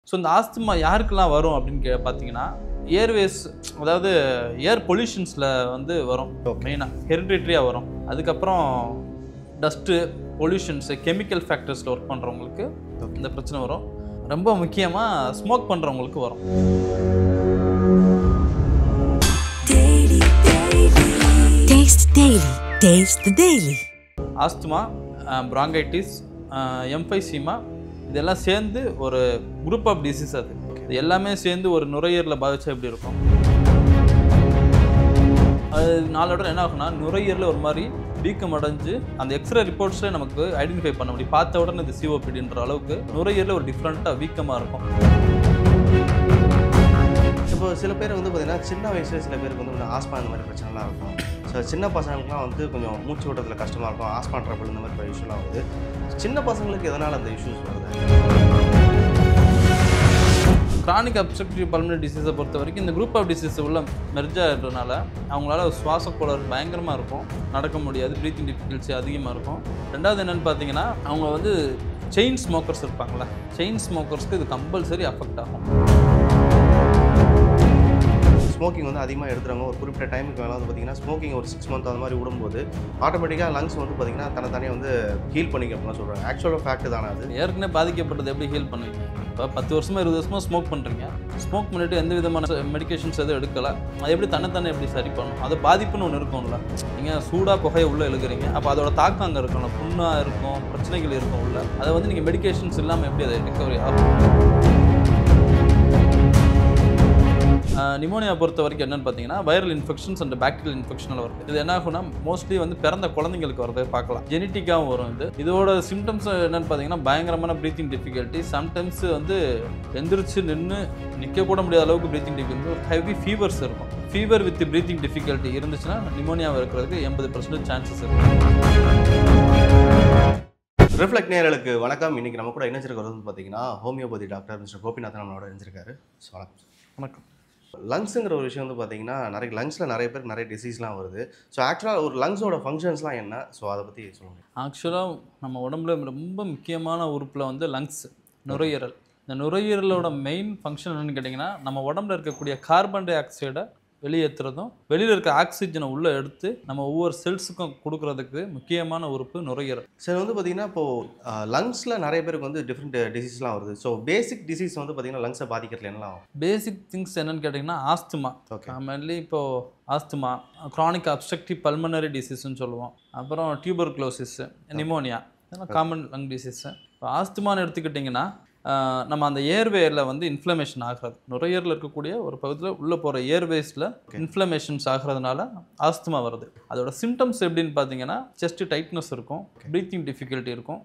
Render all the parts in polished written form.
So இந்த asthma யாருக்கெல்லாம் வரும் அப்படின்னு பார்த்தீங்கன்னா ஏர்வேஸ், அதாவது ஏர் பொல்யூஷன்ஸில் வந்து வரும். மெயினாக ஹெரிடிட்ரியாக வரும். அதுக்கப்புறம் டஸ்ட்டு, பொல்யூஷன்ஸு, கெமிக்கல் ஃபேக்டர்ஸில் ஒர்க் பண்ணுறவங்களுக்கு இந்த பிரச்சனை வரும். ரொம்ப முக்கியமாக ஸ்மோக் பண்ணுறவங்களுக்கு வரும். ஆஸ்துமா, பிராங்கைட்டிஸ், எம்பைசீமா இதெல்லாம் சேர்ந்து ஒரு குரூப் ஆஃப் டிசீஸ். அது எல்லாமே சேர்ந்து ஒரு நுரையீரலில் பாதிச்சா எப்படி இருக்கும்? அது நாளோட என்ன ஆகும்னா நுரையீரலில் ஒரு மாதிரி வீக்கம் அடைஞ்சு அந்த எக்ஸ்ரே ரிப்போர்ட்ஸில் நமக்கு ஐடென்டிஃபை பண்ண முடியும். பார்த்த உடனே இது சிஓபிடின்ற அளவுக்கு நுரையீரலில் ஒரு டிஃப்ரெண்ட்டாக வீக்கமாக இருக்கும். இப்போ சில பேர் வந்து பார்த்தீங்கன்னா சின்ன வயசுல சில பேருக்கு வந்து ஆஸ்மா இந்த மாதிரி பிரச்சனைலாம் இருக்கும். ஸோ சின்ன பசங்களுக்குலாம் வந்து கொஞ்சம் மூச்சு விடுறதுல கஷ்டமாக இருக்கும். ஆஸ்மா ட்ரபிள் இந்த மாதிரி இஷ்யூலாம் வருது. சின்ன பசங்களுக்கு எதனால் அந்த இஷ்யூஸ் வருது? கிரானிக் அப்ஸ்ட்ரக்டிவ் பல்மனரி டிசீஸை பொறுத்த வரைக்கும் இந்த குரூப் ஆஃப் டிசீஸ் உள்ள மெர்ஜ் ஆகிறதுனால அவங்களால சுவாச கோளாறு பயங்கரமாக இருக்கும், நடக்க முடியாது, ப்ரீத்திங் டிஃபிகல்சி அதிகமாக இருக்கும். ரெண்டாவது என்னென்னு பார்த்தீங்கன்னா அவங்க வந்து செயின் ஸ்மோக்கர்ஸ் இருப்பாங்களா, செயின் ஸ்மோக்கர்ஸ்க்கு இது கம்பல்சரி அஃபெக்ட் ஆகும். ஸ்மோக்கிங் வந்து அதிகமாக எடுத்துகிறாங்க. ஒரு குறிப்பிட்ட டைமுக்கு மேலே வந்து பார்த்திங்கன்னா ஸ்மோக்கிங் ஒரு 6 மந்த் அந்த மாதிரி விடும்போது ஆட்டோமேட்டிக்காக லங்ஸ் வந்து பார்த்திங்கன்னா தனித்தனியாக வந்து ஹீல் பண்ணிக்கிறதுலாம் சொல்கிறாங்க. ஆக்சுவலாக ஃபேக்ட் தானே அது? ஏற்கனவே பாதிக்கப்பட்டது எப்படி ஹீல் பண்ணுவீங்க? இப்போ 10 வருஷமாக 20 வருஷமாக ஸ்மோக் பண்ணுறீங்க. ஸ்மோக் பண்ணிவிட்டு எந்த விதமான மெடிக்கேஷன்ஸ் எதுவும் எடுக்கலை. அது எப்படி தன்னை எப்படி சரி பண்ணணும்? அது பாதிப்புன்னு ஒன்று இருக்கும்ல. நீங்கள் சூடாக புகையை உள்ளே எழுதுறீங்க, அப்போ அதோட தாக்கம் அங்கே இருக்கணும், புண்ணாக இருக்கும், பிரச்சனைகள் இருக்கும் உள்ள. அதை வந்து நீங்கள் மெடிக்கேஷன்ஸ் இல்லாமல் எப்படி அதை ரிகவரி ஆகும்? நிமோனியா பொறுத்த வரைக்கும் என்னென்னு பார்த்தீங்கன்னா வைரல் இன்ஃபெக்ஷன்ஸ் அண்ட் பாக்டீரியல் இன்ஃபெக்ஷனில் வருது. இது என்ன ஆகும்னா மோஸ்ட்லி வந்து பிறந்த குழந்தைங்களுக்கு வரது பார்க்கலாம். ஜெனட்டிக்காகவும் வரும். இதோட சிம்டம்ஸ் என்னென்னு பார்த்தீங்கன்னா பயங்கரமான ப்ரீத்திங் டிஃபிகல்ட்டி, சம்டைம்ஸ் வந்து எந்திரிச்சு நின்று நிற்கக்கூட முடியாத அளவுக்கு ப்ரீத்திங் டிஃபிகல்ட்டி, ஹெவி ஃபீவர்ஸ் இருக்கும். ஃபீவர் வித் ப்ரீத்திங் டிஃபிகல்ட்டி இருந்துச்சுன்னா நிமோனியாவை இருக்கிறதுக்கு 80% சான்சஸ் இருக்கும். ரிஃப்ளெக்ட் நேயர்களுக்கு வணக்கம். இன்றைக்கி நம்ம கூட இணைஞ்சிருக்கிறது வந்து பார்த்தீங்கன்னா ஹோமியோபதி டாக்டர் மிஸ்டர் கோபிநாதன் நம்மளோட இணைஞ்சிருக்காரு. வணக்கம். வணக்கம். லங்ஸுங்கிற ஒரு விஷயம் வந்து பார்த்தீங்கன்னா லங்ஸில் நிறைய பேருக்கு நிறைய டிசீஸ்லாம் வருது. ஸோ ஆக்சுவலாக ஒரு லங்ஸோட ஃபங்க்ஷன்ஸ்லாம் என்ன? ஸோ அதை பற்றி சொல்லுங்கள். ஆக்சுவலாக நம்ம உடம்புல ரொம்ப முக்கியமான உறுப்பில் வந்து லங்ஸ், நுரையீரல். இந்த நுரையீரலோட மெயின் ஃபங்க்ஷன் என்னென்னு கேட்டிங்கன்னா நம்ம உடம்புல இருக்கக்கூடிய கார்பன் டை ஆக்சைடை வெளியேற்றுறதும் வெளியில் இருக்க ஆக்சிஜனை உள்ளே எடுத்து நம்ம ஒவ்வொரு செல்ஸுக்கும் கொடுக்குறதுக்கு முக்கியமான உறுப்பு நுரையீரல். சரி, வந்து பார்த்திங்கன்னா இப்போது லங்ஸில் நிறைய பேருக்கு வந்து டிஃப்ரெண்ட் டிசீஸ்லாம் வருது. ஸோ பேசிக் டிசீஸ் வந்து பார்த்திங்கன்னா லங்ஸை பாதிக்கிறதுல என்னலாம் ஆகும்? பேசிக் திங்ஸ் என்னென்னு கேட்டிங்கன்னா ஆஸ்துமா. மெயின்லி இப்போது ஆஸ்துமா, க்ரானிக் அப்ஸ்ட்ரக்டிவ் பல்மனரி டிசீஸ்ன்னு சொல்லுவோம். அப்புறம் டியூபர்குலோசிஸ், நிமோனியா, இதெல்லாம் காமன் லங் டிசீஸு. இப்போ ஆஸ்துமான்னு எடுத்துக்கிட்டிங்கன்னா நம்ம அந்த ஏர்வேயில் வந்து இன்ஃப்ளமேஷன் ஆகிறது, நுரையீரலில் இருக்கக்கூடிய ஒரு பகுதியில் உள்ளே போகிற ஏர்வேஸில் இன்ஃப்ளமேஷன்ஸ் ஆகிறதுனால ஆஸ்துமா வருது. அதோட சிம்டம்ஸ் எப்படின்னு பார்த்தீங்கன்னா செஸ்ட் டைட்னஸ் இருக்கும், ப்ரீத்திங் டிஃபிகல்ட்டி இருக்கும்,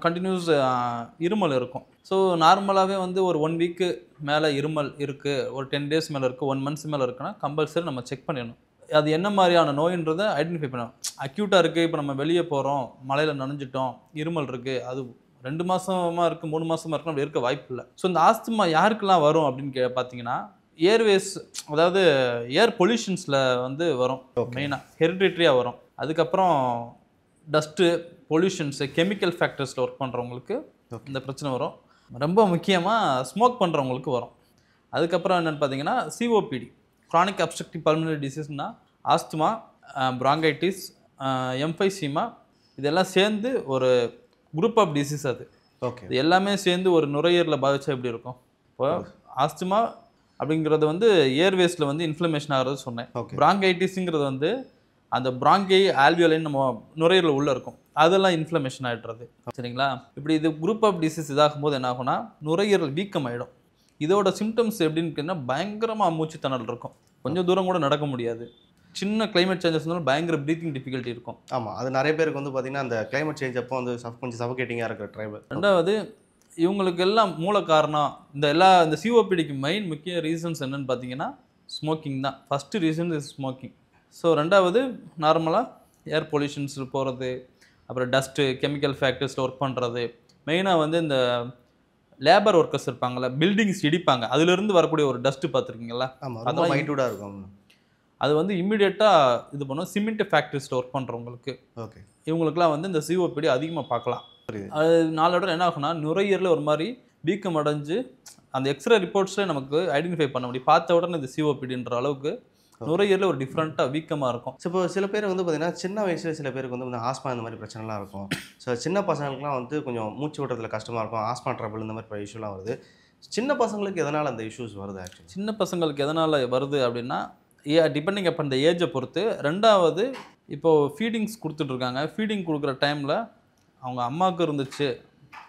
கண்டினியூஸ் இருமல் இருக்கும். ஸோ நார்மலாகவே வந்து ஒரு 1 வீக்கு மேலே இருமல் இருக்குது, ஒரு 10 டேஸ் மேலே இருக்குது, 1 மந்த்ஸ் மேலே இருக்குன்னா கம்பல்சரி நம்ம செக் பண்ணிடணும். அது என்ன மாதிரியான நோயின்றதை ஐடென்டிஃபை பண்ணணும். அக்யூட்டாக இருக்குது, இப்போ நம்ம வெளியே போகிறோம், மழையில் நனைஞ்சிட்டோம், இருமல் இருக்குது, அது 2 மாதமாக இருக்குது, 3 மாதமாக இருக்குது, அப்படி இருக்க வாய்ப்பு இல்லை. ஸோ இந்த ஆஸ்துமா யாருக்கெல்லாம் வரும் அப்படின்னு பார்த்தீங்கன்னா ஏர்வேஸ், அதாவது ஏர் பொல்யூஷன்ஸில் வந்து வரும். மெயினாக ஹெரிடிட்ரியாக வரும். அதுக்கப்புறம் டஸ்ட்டு, பொல்யூஷன்ஸு, கெமிக்கல் ஃபேக்டர்ஸில் ஒர்க் பண்ணுறவங்களுக்கு இந்த பிரச்சனை வரும். ரொம்ப முக்கியமாக ஸ்மோக் பண்ணுறவங்களுக்கு வரும். அதுக்கப்புறம் என்னென்னு பார்த்தீங்கன்னா சிஓபிடி, க்ரானிக் அப்ஸ்ட்ரக்டிவ் பல்மனரி டிசீஸ்னால் ஆஸ்துமா, பிராங்கைட்டிஸ், எம்பைசீமா இதெல்லாம் சேர்ந்து ஒரு குரூப் ஆஃப் டிசீஸ். அது இது எல்லாமே சேர்ந்து ஒரு நுரையீரலில் பாதிச்சா எப்படி இருக்கும்? இப்போ ஆஸ்துமா அப்படிங்கிறது வந்து ஏர்வேஸில் வந்து இன்ஃப்ளமேஷன் ஆகிறது சொன்னேன். பிராங்கைட்டிஸுங்கிறது வந்து அந்த பிராங்கை ஆல்வியோலைன் நம்ம நுரையீரல் உள்ளே இருக்கும், அதெல்லாம் இன்ஃப்ளமேஷன் ஆகிடுறது. சரிங்களா? இப்படி இது குரூப் ஆஃப் டிசீஸ் இதாகும் போது என்ன ஆகும்னா நுரையீரல் வீக்கம் ஆகிடும். இதோட சிம்டம்ஸ் எப்படின்னு கேட்டால் பயங்கரமாக மூச்சு திணறல் இருக்கும், கொஞ்சம் தூரம் கூட நடக்க முடியாது, சின்ன கிளைமேட் சேஞ்சஸ் இருந்தாலும் பயங்கர ப்ரீத்திங் டிஃபிகல்ட்டி இருக்கும். ஆமாம், அது நிறைய பேருக்கு வந்து பார்த்திங்கன்னா அந்த கிளைமேட் சேஞ்ச் அப்போ வந்து கொஞ்சம் சஃபோகேட்டிங்காக இருக்கிற ட்ரைபல். ரெண்டாவது இவங்களுக்கு எல்லாம் மூல காரணம் இந்த சிஓபிடிக்கு மெயின் முக்கிய ரீசன்ஸ் என்னென்னு பார்த்தீங்கன்னா ஸ்மோக்கிங் தான். First reason is smoking. So ரெண்டாவது நார்மலாக ஏர் பொல்யூஷன்ஸில் போகிறது, அப்புறம் டஸ்ட்டு, கெமிக்கல் ஃபேக்டரிஸில் ஒர்க் பண்ணுறது. மெயினாக வந்து இந்த லேபர் ஒர்க்கர்ஸ் இருப்பாங்கள்ல, பில்டிங்ஸ் இடிப்பாங்க, அதுலேருந்து வரக்கூடிய ஒரு டஸ்ட்டு பார்த்துருக்கீங்களா? அதெல்லாம் மைட்டூடாக இருக்கும். அது வந்து இம்மிடியேட்டாக இது பண்ணும். சிமெண்ட் ஃபேக்ட்ரிஸில் ஒர்க் பண்ணுறவங்களுக்கு, இவங்களுக்குலாம் வந்து இந்த சிஓபிடி அதிகமாக பார்க்கலாம். அது நாளோட என்ன ஆகும்னா நுரையீரலில் ஒரு மாதிரி வீக்கம் அடைஞ்சு அந்த எக்ஸ்ரே ரிப்போர்ட்ஸ்லேயே நமக்கு ஐடென்டிஃபை பண்ண முடியும். பார்த்த உடனே இது சிஓபிடின்ற அளவுக்கு நுரையீரலில் ஒரு டிஃப்ரெண்ட்டாக வீக்கமாக இருக்கும். ஸோ இப்போ சில பேர் வந்து பார்த்தீங்கன்னா சின்ன வயசுல சில பேருக்கு வந்து ஆஸ்மா இந்த மாதிரி பிரச்சனைலாம் இருக்கும். ஸோ சின்ன பசங்களுக்குலாம் வந்து கொஞ்சம் மூச்சு விடுறதுல கஷ்டமாக இருக்கும், ஆஸ்மா ட்ரபிள் இந்த மாதிரி இஷ்யூலாம் வருது. சின்ன பசங்களுக்கு எதனால் அந்த இஷ்யூஸ் வருது ஆக்சுவலி? சின்ன பசங்களுக்கு எதனால் வருது அப்படின்னா டிபெண்டிங் அப்போ அந்த ஏஜை பொறுத்து. ரெண்டாவது இப்போது ஃபீடிங்ஸ் கொடுத்துட்ருக்காங்க. ஃபீடிங் கொடுக்குற டைமில் அவங்க அம்மாவுக்கு இருந்துச்சு,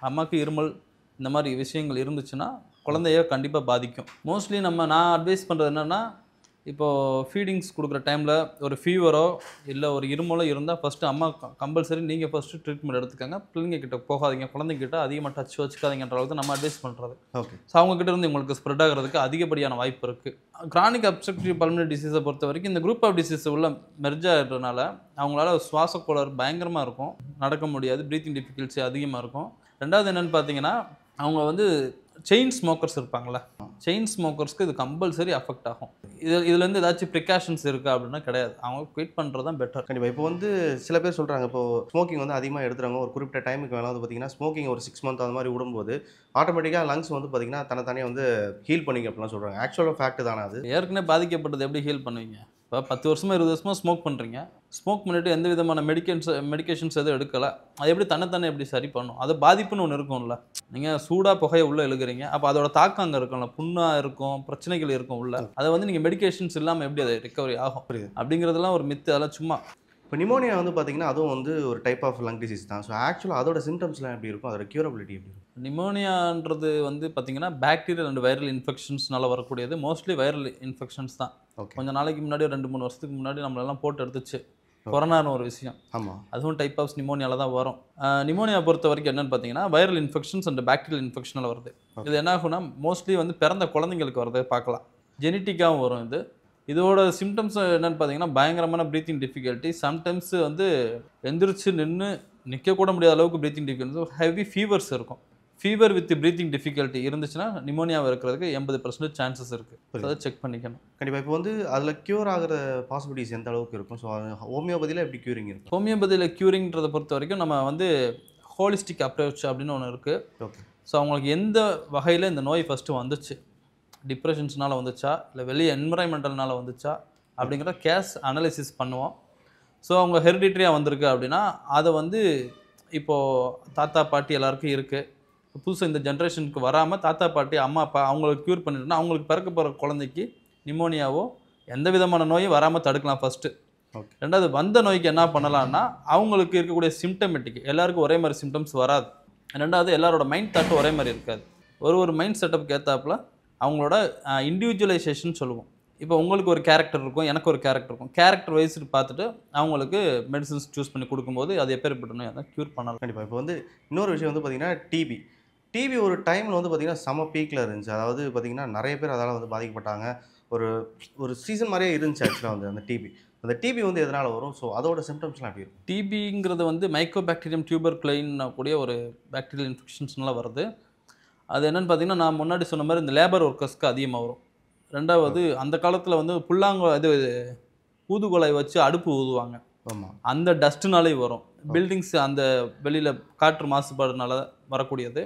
அம்மாவுக்கு இருமல் இந்த மாதிரி விஷயங்கள் இருந்துச்சுன்னா குழந்தைய கண்டிப்பாக பாதிக்கும். மோஸ்ட்லி நான் அட்வைஸ் பண்ணுறது என்னென்னா, இப்போது ஃபீடிங்ஸ் கொடுக்குற டைமில் ஒரு ஃபீவரோ இல்லை ஒரு இருமலோ இருந்தால் ஃபஸ்ட்டு அம்மா கம்பல்சரி நீங்கள் ஃபஸ்ட்டு ட்ரீட்மெண்ட் எடுத்துக்கோங்க. பிள்ளைங்கக்கிட்ட போகாதீங்க, குழந்தைங்கிட்ட அதிகமாக டச் வச்சுக்காதீங்கன்ற அளவுக்கு நம்ம அட்வைஸ் பண்ணுறது. ஓகே. ஸோ அவங்ககிட்ட இருந்து உங்களுக்கு ஸ்ப்ரெட் ஆகிறதுக்கு அதிகப்படியான வாய்ப்பு இருக்குது. கிரானிக் அப்ஸ்ட்ரக்டிவ் பல்மனரி டிசீஸை பொறுத்த வரைக்கும் இந்த குரூப் ஆஃப் டிசீஸ் உள்ள மெர்ஜ் ஆகிறதுனால அவங்களால சுவாச கோளாறு பயங்கரமாக இருக்கும், நடக்க முடியாது, ப்ரீத்திங் டிஃபிகல்ட்ஸி அதிகமாக இருக்கும். ரெண்டாவது என்னென்னு பார்த்தீங்கன்னா, அவங்க வந்து செயின் ஸ்மோக்கர்ஸ் இருப்பாங்களே, செயின் ஸ்மோக்கர்ஸ்க்கு இது கம்பல்சரி அஃபெக்ட் ஆகும். இதுலேருந்து ஏதாச்சும் ப்ரிகாஷன்ஸ் இருக்கா அப்படின்னா கிடையாது. அவங்க குவிட் பண்ணுறது தான் பெட்டர். கண்டிப்பாக. இப்போ வந்து சில பேர் சொல்கிறாங்க, இப்போ ஸ்மோக்கிங் வந்து அதிகமாக எடுத்துறாங்க, ஒரு குறிப்பிட்ட டைமுக்கு மேலே வந்து பார்த்தீங்கன்னா ஸ்மோக்கிங் ஒரு 6 மந்த் அந்த மாதிரி விடும்போது ஆட்டோமேட்டிக்காக லங்ஸ் வந்து பார்த்தீங்கன்னா தனித்தனியாக வந்து ஹீல் பண்ணிக்க அப்படிலாம் சொல்கிறாங்க. ஆக்சுவலாக ஃபேக்ட் தானே அது? ஏற்கனவே பாதிக்கப்பட்டது எப்படி ஹீல் பண்ணுவீங்க? இப்போ 10 வருஷமாக 20 வருஷமாக ஸ்மோக் பண்ணுறீங்க. ஸ்மோக் பண்ணிவிட்டு எந்த விதமான மெடிக்கேஷன்ஸ் எதுவும் எடுக்கலை, அது எப்படி தன்னை எப்படி சரி பண்ணும்? அது பாதிப்புன்னு ஒன்று இருக்கும்ல. நீங்கள் சூடாக புகையை உள்ளே இழுக்கிறீங்க, அப்போ அதோட தாக்கம் அங்கே இருக்கும்ல, புண்ணாக இருக்கும், பிரச்சனைகள் இருக்கும் உள்ள. அதை வந்து நீங்கள் மெடிக்கேஷன்ஸ் இல்லாமல் எப்படி அதை ரிகவரி ஆகும் அப்படிங்கிறதுலாம் ஒரு மித்து. அதெல்லாம் சும்மா. இப்போ நிமோனியா வந்து பார்த்தீங்கன்னா அதுவும் வந்து ஒரு டைப் ஆஃப் லங் டிசீஸ் தான். ஸோ ஆக்சுவலாக அதோட சிம்டம்ஸ்லாம் எப்படி இருக்கும், அதோட க்யூரபிலிட்டி எப்படி இருக்கும்? நிமோனியான்றது வந்து பார்த்தீங்கன்னா பாக்டீரியல் அண்ட் வைரல் இன்ஃபெக்ஷன்ஸ்னால வரக்கூடியது. மோஸ்ட்லி வைரல் இன்ஃபெக்ஷன்ஸ் தான். கொஞ்சம் நாளைக்கு முன்னாடி 2-3 வருஷத்துக்கு முன்னாடி நம்மளெல்லாம் போட்டு எடுத்துச்சு கொரோனான்னு ஒரு விஷயம். ஆமாம், அதுவும் டைப் ஆஃப் நிமோனியாவில் தான் வரும். நிமோனியா பொறுத்த வரைக்கும் என்னென்னு பார்த்தீங்கன்னா வைரல் இன்ஃபெக்ஷன்ஸ் அண்ட் பாக்டீரியல் இன்ஃபெக்ஷனில் வருது. இது என்ன ஆகுனா மோஸ்ட்லி வந்து பிறந்த குழந்தைங்களுக்கு வரது பார்க்கலாம், ஜெனட்டிக்காகவும் வரும். இதோட சிம்டம்ஸ் என்னென்னு பார்த்தீங்கன்னா பயங்கரமான ப்ரீத்திங் டிஃபிகல்ட்டி, சம்டைம்ஸ் வந்து எந்திரிச்சு நின்று நிற்கக்கூட முடியாத அளவுக்கு ப்ரீத்திங் டிஃபிகல்ட்டி, ஹெவி ஃபீவர்ஸ் இருக்கும். ஃபீவர் வித் ப்ரீத்திங் டிஃபிகல்ட்டி இருந்துச்சுன்னா நிமோனியாவை இருக்கிறதுக்கு 80% சான்சஸ் இருக்குது. அதை செக் பண்ணிக்கணும். கண்டிப்பாக. இப்போ வந்து அதில் க்யூர் ஆகிற பாசிபிலிட்டிஸ் எந்த அளவுக்கு இருக்கும்? ஸோ ஹோமியோபதியில் எப்படி க்யூரிங் இருக்கும்? ஹோமியோபதியில் க்யூரிங்கிறத பொறுத்த வரைக்கும் நம்ம வந்து ஹோலிஸ்டிக் அப்ரோச் அப்படின்னு ஒன்று இருக்குது. ஓகே. ஸோ அவங்களுக்கு எந்த வகையில் இந்த நோய் ஃபஸ்ட்டு வந்துச்சு, டிப்ரெஷன்ஸ்னால வந்துச்சா இல்லை வெளியே என்விரான்மெண்டல்னால வந்துச்சா அப்படிங்கிற கேஸ் அனாலிசிஸ் பண்ணுவோம். ஸோ அவங்க ஹெரிடிட்ரியாக வந்திருக்கு அப்படின்னா அதை வந்து இப்போது தாத்தா பாட்டி எல்லாருக்கும் இருக்குது. புதுசாக இந்த ஜென்ரேஷனுக்கு வராமல் தாத்தா பாட்டி அம்மா அப்பா அவங்களுக்கு க்யூர் பண்ணிட்டோம்னா அவங்களுக்கு பிறக்க போகிற குழந்தைக்கு நிமோனியாவோ எந்த விதமான நோயும் வராமல் தடுக்கலாம் ஃபஸ்ட்டு. ஓகே. ரெண்டாவது வந்த நோய்க்கு என்ன பண்ணலான்னா அவங்களுக்கு இருக்கக்கூடிய சிம்டமேட்டிக் எல்லாருக்கும் ஒரே மாதிரி சிம்டம்ஸ் வராது. ரெண்டாவது எல்லாரோட மைண்ட் தாட்டும் ஒரே மாதிரி இருக்காது. ஒரு மைண்ட் செட்டப்புக்கு ஏற்றாப்புல அவங்களோட இண்டிவிஜுவலைசேஷன் சொல்லுவோம். இப்போ உங்களுக்கு ஒரு கேரக்டர் இருக்கும், எனக்கு ஒரு கேரக்டர் இருக்கும். கேரக்டர் வைஸ் பார்த்துட்டு அவங்களுக்கு மெடிசன்ஸ் சூஸ் பண்ணி கொடுக்கும்போது அது எப்பேற்பட்ட நோய் அதை க்யூர் பண்ணலாம். கண்டிப்பாக. இப்போ வந்து இன்னொரு விஷயம் வந்து பார்த்தீங்கன்னா டிபி ஒரு டைமில் வந்து பார்த்திங்கன்னா செம பீக்கில் இருந்துச்சு. அதாவது பார்த்திங்கன்னா நிறைய பேர் அதால் வந்து பாதிக்கப்பட்டாங்க. ஒரு சீசன் மாதிரியே இருந்துச்சு ஆக்சுவலாக வந்து அந்த டிபி வந்து எதனால் வரும்? ஸோ அதோட சிம்டம்ஸ்லாம் எப்படி இருக்கும்? டிபிங்கிறது வந்து மைக்கோபாக்டீரியம் டியூபர்குலைன் கூடிய ஒரு பாக்டீரியல் இன்ஃபெக்ஷன்ஸ்லாம் வருது. அது என்னென்னு பார்த்தீங்கன்னா நான் முன்னாடி சொன்ன மாதிரி இந்த லேபர் ஒர்க்கர்ஸ்க்கு அதிகமாக வரும். ரெண்டாவது அந்த காலத்தில் வந்து ஊதுகுழாய் வச்சு அடுப்பு ஊதுவாங்க. ஆமாம், அந்த டஸ்ட்டுனாலே வரும். பில்டிங்ஸ் அந்த வெளியில் காற்று மாசுபாடுனால வரக்கூடியது.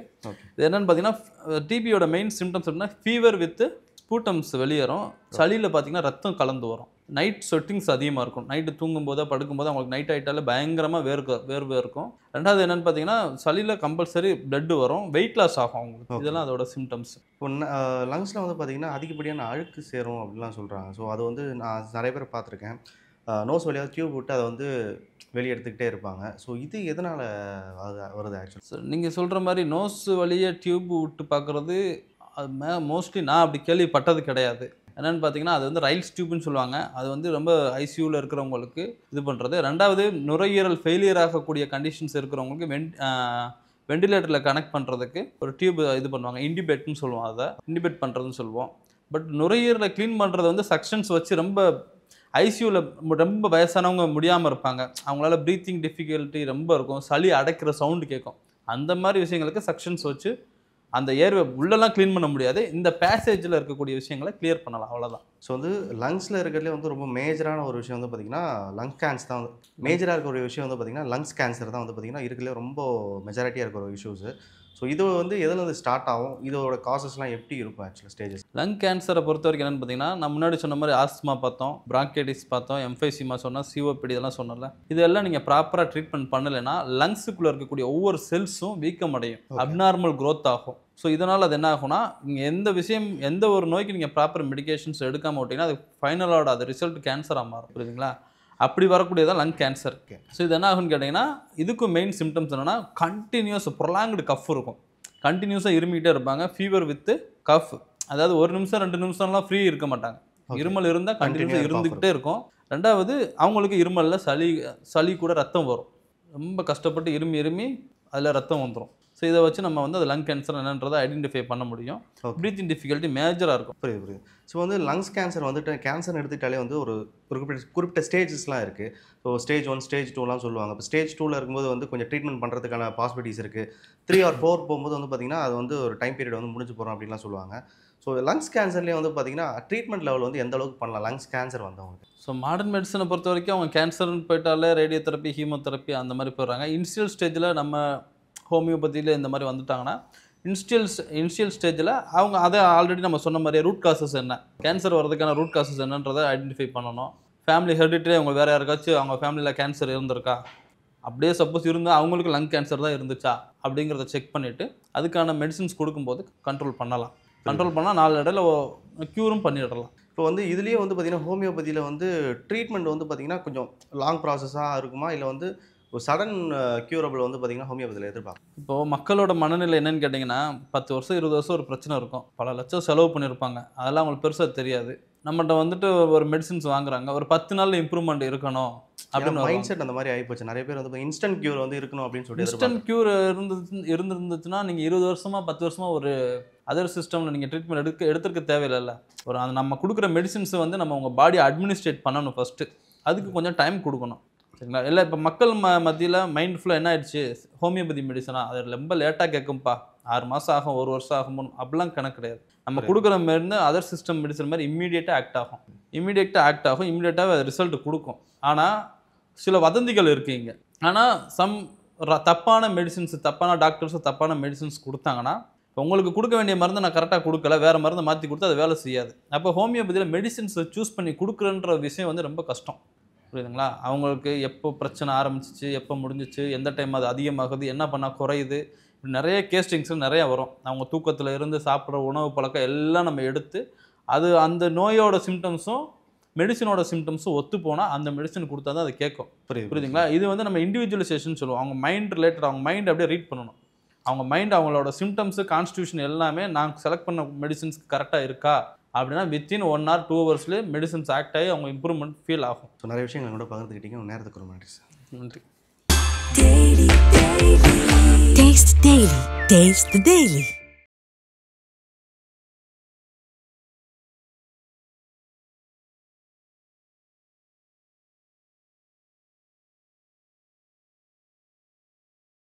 இது என்னென்னு பார்த்தீங்கன்னா டிபியோட மெயின் சிம்டம்ஸ் எப்படின்னா ஃபீவர் வித் ஸ்பூட்டம்ஸ் வெளியேறும். சளியில் பார்த்தீங்கன்னா ரத்தம் கலந்து வரும். நைட் ஸ்வெட்டிங்ஸ் அதிகமாக இருக்கும். நைட்டு தூங்கும்போதோ படுக்கும்போது அவங்களுக்கு நைட் ஆகிட்டாலே பயங்கரமாக வேர்வை இருக்கும். ரெண்டாவது என்னென்னு பார்த்தீங்கன்னா சளியில் கம்பல்சரி பிளட்டு வரும், வெயிட் லாஸ் ஆகும் அவங்களுக்கு. இதெல்லாம் அதோட சிம்டம்ஸ். இப்போ லங்ஸில் வந்து பார்த்திங்கன்னா அதிகப்படியான அழுக்கு சேரும் அப்படிலாம் சொல்கிறாங்க. ஸோ அது வந்து நான் நிறைய பேர் பார்த்துருக்கேன். நோஸ் வழியாக டியூப் விட்டு அதை வந்து வெளியே எடுத்துக்கிட்டே இருப்பாங்க. ஸோ இது எதனால் வருது ஆக்சுவலி? ஸோ நீங்கள் சொல்கிற மாதிரி நோஸ் வழியே டியூப் விட்டு பார்க்குறது அது மோஸ்ட்லி நான் அப்படி கேள்விப்பட்டது கிடையாது. என்னென்னு பார்த்தீங்கன்னா அது வந்து ரைல்ஸ் டியூப்னு சொல்லுவாங்க. அது வந்து ரொம்ப ஐசியூவில் இருக்கிறவங்களுக்கு இது பண்ணுறது. ரெண்டாவது நுரையீரல் ஃபெயிலியர் ஆகக்கூடிய கண்டிஷன்ஸ் இருக்கிறவங்களுக்கு வெண்டிலேட்டரில் கனெக்ட் பண்ணுறதுக்கு ஒரு டியூப் இது பண்ணுவாங்க, இண்டிபேட்னு சொல்லுவோம். அதை இண்டிபேட் பண்ணுறதுன்னு சொல்லுவோம். பட் நுரையீரலை க்ளீன் பண்ணுறது வந்து சக்ஷன்ஸ் வச்சு ரொம்ப ஐசியூவில் ரொம்ப வயசானவங்க முடியாமல் இருப்பாங்க. அவங்களால ப்ரீத்திங் டிஃபிகல்ட்டி ரொம்ப இருக்கும், சளி அடைக்கிற சவுண்டு கேட்கும். அந்த மாதிரி விஷயங்களுக்கு சக்ஷன்ஸ் வச்சு அந்த ஏர்வை உள்ளெல்லாம் க்ளீன் பண்ண முடியாது, இந்த பேசேஜில் இருக்கக்கூடிய விஷயங்களை கிளியர் பண்ணலாம், அவ்வளோதான். ஸோ வந்து லங்ஸில் இருக்கிறதுலே வந்து ரொம்ப மேஜரான ஒரு விஷயம் வந்து பார்த்திங்கன்னா லங் கேன்சர் தான். வந்து மேஜராக இருக்கிற ஒரு விஷயம் வந்து பார்த்திங்கன்னா லங்ஸ் கேன்சர் தான் வந்து பார்த்திங்கன்னா இருக்கிறதுலே ரொம்ப மெஜாரிட்டியாக இருக்கிற ஒரு இஷ்யூஸு. ஸோ இது வந்து எதுலேருந்து ஸ்டார்ட் ஆகும், இதோட காசஸ்லாம் எப்படி இருக்கும் ஆக்சுவலாக ஸ்டேஜஸ்? லங் கேன்சரை பொறுத்த வரைக்கும் என்னென்னு பார்த்தீங்கன்னா, நான் முன்னாடி சொன்ன மாதிரி ஆஸ்துமா பார்த்தோம், பிராங்கைட்டிஸ் பார்த்தோம், எம்ஃபைசிமா சொன்னோம், சிஓபிடி இதெல்லாம் சொன்னல. இதெல்லாம் நீங்கள் ப்ராப்பராக ட்ரீட்மெண்ட் பண்ணலைன்னா லங்ஸுக்குள்ளே இருக்கக்கூடிய ஒவ்வொரு செல்ஸும் வீக்கம் அடையும், அப்நார்மல் க்ரோத் ஆகும். ஸோ இதனால் அது என்ன ஆகும்னா, நீங்கள் எந்த ஒரு நோய்க்கு நீங்கள் ப்ராப்பர் மெடிகேஷன்ஸ் எடுக்காமல் விட்டிங்கன்னா அது ஃபைனலோட அது ரிசல்ட் கேன்சராக மாறும். புரியுதுங்களா? அப்படி வரக்கூடியதான் லங் கேன்சர். ஸோ இது என்ன ஆகுன்னு கேட்டிங்கன்னா, இதுக்கும் மெயின் சிம்டம்ஸ் என்னென்னா கண்டினியூஸ் ப்ரொலாங்டு கஃப் இருக்கும். கண்டினியூஸாக இருமிக்கிட்டே இருப்பாங்க. ஃபீவர் வித் கஃப், அதாவது 1 நிமிஷம் 2 நிமிஷம்லாம் ஃப்ரீ இருக்க மாட்டாங்க. இருமல் இருந்தால் கண்டினியூஸாக இருந்துக்கிட்டே இருக்கும். ரெண்டாவது அவங்களுக்கு இருமலில் சளி கூட ரத்தம் வரும். ரொம்ப கஷ்டப்பட்டு இருமி அதில் ரத்தம் வந்துடும். ஸோ இதை வச்சு நம்ம வந்து அது லங் கேன்சர் என்னன்றதை ஐடென்டிஃபை பண்ண முடியும். ப்ரீத்திங் டிஃபிகல்ட்டி மேஜராக இருக்கும். புரியுது. ஸோ வந்து லங்ஸ் கேன்சர் வந்துட்டு கேன்சர் எடுத்துக்கிட்டாலே வந்து ஒரு குறிப்பிட்ட ஸ்டேஜஸ்லாம் இருக்குது. ஸோ ஸ்டேஜ் 1 ஸ்டேஜ் 2லாம் சொல்லுவாங்க. இப்போ ஸ்டேஜ் 2ல் இருக்கும்போது வந்து கொஞ்சம் ட்ரீட்மெண்ட் பண்ணுறதுக்கான பாசிபிலிட்டிஸ் இருக்குது. 3 or 4 போகும்போது வந்து பார்த்திங்கன்னா அது வந்து ஒரு டைம் பீரியட் வந்து முடிஞ்சு போகிறோம் அப்படின்லாம் சொல்லுவாங்க. ஸோ லங்ஸ் கேன்சர்லேயே வந்து பார்த்திங்கன்னா ட்ரீட்மெண்ட் லெவல் வந்து எந்த அளவுக்கு பண்ணலாம் லங்ஸ் கேன்சர் வந்தவங்களுக்கு? ஸோ மாடர்ன் மெடிசனை பொறுத்த வரைக்கும் அவங்க கேன்சர்னு போயிட்டாலே ரேடியோதெரப்பி, ஹீமோதெரப்பி அந்த மாதிரி போயிடுறாங்க. இனிஷியல் ஸ்டேஜில் நம்ம ஹோமியோபதியில் இந்த மாதிரி வந்துட்டாங்கன்னா இனிஷியல் ஸ்டேஜில் அவங்க அதை ஆல்ரெடி நம்ம சொன்ன மாதிரியே ரூட் காசஸ் என்ன, கேன்சர் வரதுக்கான ரூட் காசஸ் என்னன்றதை ஐடென்டிஃபை பண்ணணும். ஃபேமிலி ஹெரிடிட்டரி அவங்க வேறு யாருக்காச்சும் அவங்க ஃபேமிலியில் கேன்சர் இருந்திருக்கா, அப்படியே சப்போஸ் இருந்தால் அவங்களுக்கு லங் கேன்சர் தான் இருந்துச்சா அப்படிங்கிறத செக் பண்ணிவிட்டு அதுக்கான மெடிசின்ஸ் கொடுக்கும்போது கண்ட்ரோல் பண்ணலாம். கண்ட்ரோல் பண்ணால் 4 இடையில க்யூரும் பண்ணிடலாம். இப்போ வந்து இதுலேயே வந்து பார்த்திங்கன்னா ஹோமியோபதியில் வந்து ட்ரீட்மெண்ட் வந்து பார்த்திங்கன்னா கொஞ்சம் லாங் ப்ராசஸாக இருக்குமா, இல்லை வந்து ஒரு சடன் க்யூரபிள் வந்து பார்த்திங்கன்னா ஹோமியோபதியில் எதிர்பார்க்கும்? இப்போது மக்களோட மனநிலை என்னென்னு கேட்டிங்கன்னா, 10 வருஷம் 20 வருஷம் ஒரு பிரச்சனை இருக்கும், பல லட்சம் செலவு பண்ணியிருப்பாங்க, அதெல்லாம் அவங்களுக்கு பெருசாக தெரியாது. நம்மகிட்ட வந்துட்டு ஒரு மெடிசின்ஸ் வாங்குறாங்க, ஒரு 10 நாளில் இம்ப்ரூவ்மெண்ட் இருக்கணும் அப்படின்னு மைண்ட் செட் அந்த மாதிரி ஆகிப்போச்சு. நிறைய பேர் வந்து இன்ஸ்டன்ட் க்யூர் வந்து இருக்கணும் அப்படின்னு சொல்லிட்டு இன்ஸ்டன்ட் க்யூர் இருந்துச்சுன்னா நீங்கள் 20 வருஷமாக 10 வருஷமாக ஒரு அதர் சிஸ்டமில் நீங்கள் ட்ரீட்மெண்ட் எடுத்துருக்க தேவையில்லைல்ல. ஒரு அந்த நம்ம கொடுக்குற மெடிசின்ஸை வந்து நம்ம உங்கள் பாடி அட்மினிஸ்ட்ரேட் பண்ணணும் ஃபஸ்ட்டு. அதுக்கு கொஞ்சம் டைம் கொடுக்கணும். சரிங்களா? இல்லை இப்போ மக்கள் மத்தியில் மைண்ட் ஃபுல்லாக என்ன ஆயிடுச்சு, ஹோமியோபதி மெடிசனாக அது ரொம்ப லேட்டாக கேட்கும்ப்பா, 6 மாதம் ஆகும் 1 வருஷம் ஆகும் அப்படிலாம் கணக்கு கிடையாது. நம்ம கொடுக்குற மருந்து அதர் சிஸ்டம் மெடிசன் மாதிரி இம்மீடியட்டாக ஆக்ட் ஆகும், இம்மீடியட்டாக ரிசல்ட் கொடுக்கும். ஆனால் சில வதந்திகள் இருக்குங்க. ஆனால் தப்பான மெடிசின்ஸ், தப்பான டாக்டர்ஸ் தப்பான மெடிசின்ஸ் கொடுத்தாங்கன்னா உங்களுக்கு கொடுக்க வேண்டிய மருந்து நான் கரெக்டாக கொடுக்கல, வேறு மருந்து மாற்றி கொடுத்தா அது வேலை செய்யாது. அப்போ ஹோமியோபதியில் மெடிசின்ஸை சூஸ் பண்ணி கொடுக்குறன்ற விஷயம் வந்து ரொம்ப கஷ்டம். புரியுதுங்களா? அவங்களுக்கு எப்போ பிரச்சனை ஆரம்பிச்சிச்சு, எப்போ முடிஞ்சிச்சு, எந்த டைம் அது அதிகமாகுது, என்ன பண்ணால் குறையுது, நிறைய கேஸ்டிங்ஸ் நிறையா வரும். அவங்க தூக்கத்தில் இருந்து சாப்பிட்ற உணவு பழக்கம் எல்லாம் நம்ம எடுத்து அது அந்த நோயோட சிம்டம்ஸும் மெடிசனோட சிம்டம்ஸும் ஒத்து போனால் அந்த மெடிசன் கொடுத்தா தான் அது கேட்கும். புரியுதுங்களா? இது வந்து நம்ம இண்டிவிஜுவலைசேஷன் சொல்லுவோம். அவங்க மைண்ட் ரிலேட்டட், அவங்க மைண்ட் அப்படியே ரீட் பண்ணணும். அவங்க மைண்ட் அவங்களோட சிம்டம்ஸு கான்ஸ்டியூஷன் எல்லாமே நான் செலக்ட் பண்ண மெடிசின்ஸ்க்கு கரெக்டாக இருக்கா அப்படின்னா வித்தின் 1 or 2 ஹவர்ஸ்லேயே மெடிசன்ஸ் ஆக்ட் ஆகி அவங்க இம்ப்ரூவ்மெண்ட் ஃபீல் ஆகும். ஸோ நிறைய விஷயங்கள் கூட பகிர்ந்துக்கிட்டீங்க. உங்கள் நேரத்துக்கு ரொம்ப நன்றி சார். நன்றி. Taste the Daily.